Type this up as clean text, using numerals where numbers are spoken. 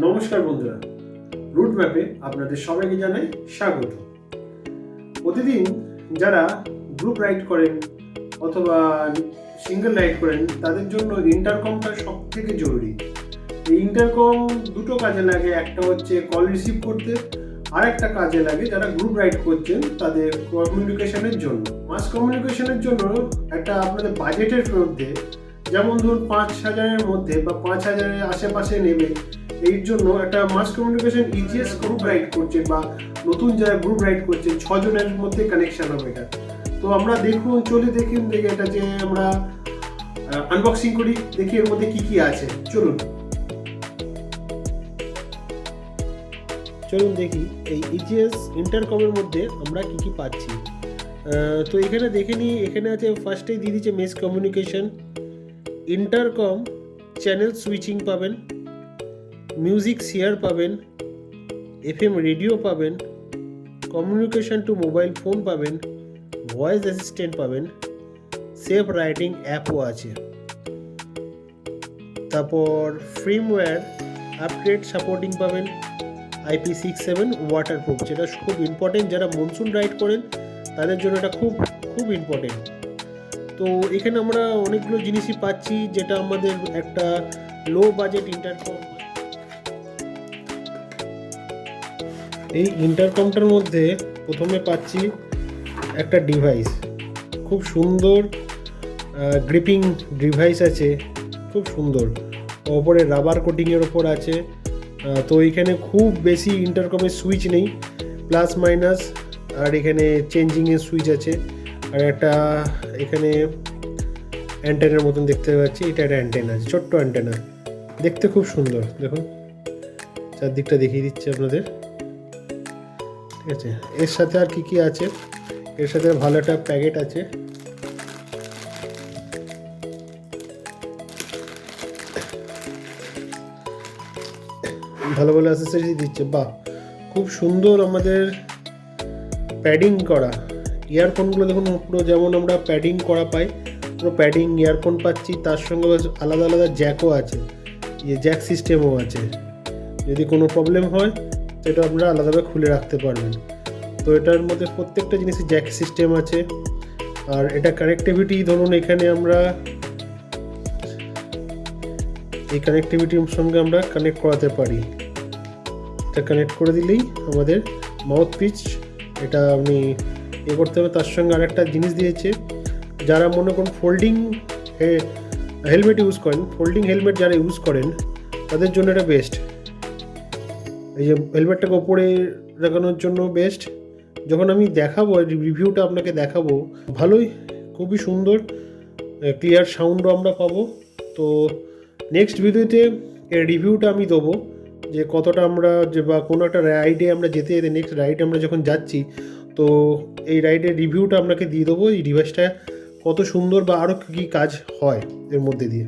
নমস্কার বন্ধুরা, রুট ম্যাপে আপনাদের সবাইকে জানাই স্বাগত। প্রতিদিন যারা গ্রুপ রাইড করেন অথবা সিঙ্গেল রাইড করেন তাদের জন্য ইন্টারকমটা সব থেকে জরুরি। এই ইন্টারকম দুটো কাজে লাগে, একটা হচ্ছে কল রিসিভ করতে, আর একটা কাজে লাগে যারা গ্রুপ রাইড করছেন তাদের কমিউনিকেশনের জন্য। মাস কমিউনিকেশনের জন্য একটা আপনাদের বাজেটের মধ্যে, যেমন ধরুন 5,000-এর মধ্যে বা 5,000-এর আশেপাশে নেবে, এর জন্য একটা মাস কমিউনিকেশন ইজিএস গ্রুপ রাইড করছেন বা নতুন যারা গ্রুপ রাইড করছেন 6 জনের মধ্যে কানেকশন হবে এটা। তো আমরা দেখুন দেখে এটা যে আমরা আনবক্সিং করি, দেখি এর মধ্যে কি আছে। চলুন দেখি এই ইজিএস ইন্টারকমের মধ্যে আমরা কি পাচ্ছি। তো এখানে দেখে নিই, এখানে আছে ফার্স্টেই দিয়ে দিচ্ছে mesh communication, intercom channel switching পাবেন, মিউজিক শেয়ার পাবেন, এফএম রেডিও পাবেন, কমিউনিকেশন টু মোবাইল ফোন পাবেন, ভয়েস অ্যাসিস্ট্যান্ট পাবেন, সেফ রাইডিং অ্যাপও আছে। তারপর ফ্রিমওয়্যার আপডেট সাপোর্টিং পাবেন, IP67 ওয়াটারপ্রুফ, যেটা খুব ইম্পর্টেন্ট, যারা মনসুন রাইড করেন তাদের জন্য এটা খুব ইম্পর্টেন্ট। তো এখানে আমরা অনেকগুলো জিনিসই পাচ্ছি, যেটা আমাদের একটা লো বাজেট ইন্টারকম। এই ইন্টারকমটার মধ্যে প্রথমে পাচ্ছি একটা ডিভাইস, খুব সুন্দর গ্রিপিং ডিভাইস আছে, খুব সুন্দর, ওপরে রাবার কোটিংয়ের ওপর আছে। তো এখানে খুব বেশি ইন্টারকমের সুইচ নেই, প্লাস মাইনাস, আর এখানে চেঞ্জিংয়ের সুইচ আছে, আর একটা এখানে অ্যান্টেনার মতন দেখতে পাচ্ছি, এটা একটা অ্যান্টেনা আছে, ছোট্ট অ্যান্টেনা, দেখতে খুব সুন্দর। দেখুন চারদিকটা দেখিয়ে দিচ্ছে আপনাদের, ঠিক আছে। এর সাথে আর কি আছে, এর সাথে ভালো একটা প্যাকেট আছে, ভালো ভালো অ্যাসেসরিজ দিচ্ছে, বাহ খুব সুন্দর। আমাদের প্যাডিং করা ইয়ারফোনগুলো দেখুন, পুরো যেমন আমরা প্যাডিং করা পাই, পুরো প্যাডিং ইয়ারফোন পাচ্ছি, তার সঙ্গে আলাদা আলাদা জ্যাকও আছে, জ্যাক সিস্টেমও আছে, যদি কোনো প্রবলেম হয় তো এটা আপনারা আলাদাভাবে খুলে রাখতে পারবেন। তো এটার মধ্যে প্রত্যেকটা জিনিসের জ্যাক সিস্টেম আছে। আর এটা কানেক্টিভিটি, ধরুন এখানে আমরা এই কানেক্টিভিটির সঙ্গে আমরা কানেক্ট করাতে পারি, এটা কানেক্ট করে দিলেই আমাদের মাউথ পিস, এটা আপনি করতে হবে। তার সঙ্গে আরেকটা জিনিস দিয়েছে, যারা মনে করুন ফোল্ডিং হেলমেট ইউজ করেন, ফোল্ডিং হেলমেট যারা ইউজ করেন তাদের জন্য এটা বেস্ট। এই যে হেলমেটটাকে ওপরে লাগানোর জন্য বেস্ট। যখন আমি দেখাবো রিভিউটা আপনাকে দেখাবো, ভালোই, খুবই সুন্দর, ক্লিয়ার সাউন্ডও আমরা পাবো। তো নেক্সট ভিডিওতে এর রিভিউটা আমি দেবো, যে কতটা আমরা যে বা কোনো একটা রাইডে আমরা যেতে নেক্সট রাইডে আমরা যখন যাচ্ছি, তো এই রাইডের রিভিউটা আপনাকে দিয়ে দেবো, এই ডিভাইসটা কত সুন্দর বা আরও কী কাজ হয় এর মধ্যে দিয়ে।